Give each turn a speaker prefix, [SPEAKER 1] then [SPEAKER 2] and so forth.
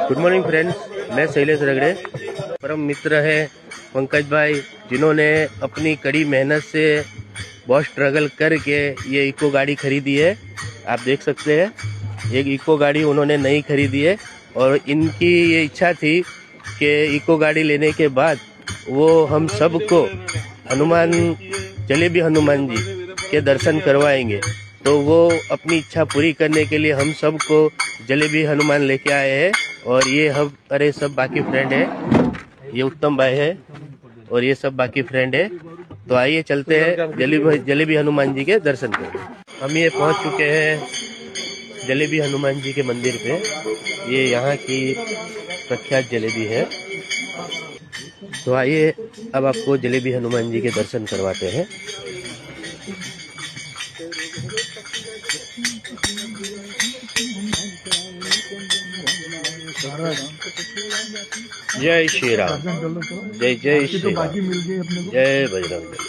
[SPEAKER 1] Good morning friends, मैं शैलेश रगड़े। परम मित्र है पंकज भाई, जिन्होंने अपनी कड़ी मेहनत से बहुत स्ट्रगल करके ये इको गाड़ी खरीदी है। आप देख सकते हैं एक इको गाड़ी उन्होंने नई खरीदी है और इनकी ये इच्छा थी कि इको गाड़ी लेने के बाद वो हम सबको हनुमान जलेबी हनुमान जी के दर्शन करवाएंगे। तो वो अपनी इच्छा पूरी करने के लिए हम सबको जलेबी हनुमान लेके आए हैं। और ये हम अरे सब बाकी फ्रेंड है, ये उत्तम भाई है और ये सब बाकी फ्रेंड है। तो आइए चलते हैं जलेबी हनुमान जी के दर्शन करने। हम ये पहुंच चुके हैं जलेबी हनुमान जी के मंदिर पे। ये यहाँ की प्रख्यात जलेबी है। तो आइए अब आपको जलेबी हनुमान जी के दर्शन करवाते हैं। जय श्री राम, जय जय श्री राम, जय बजरंग बली।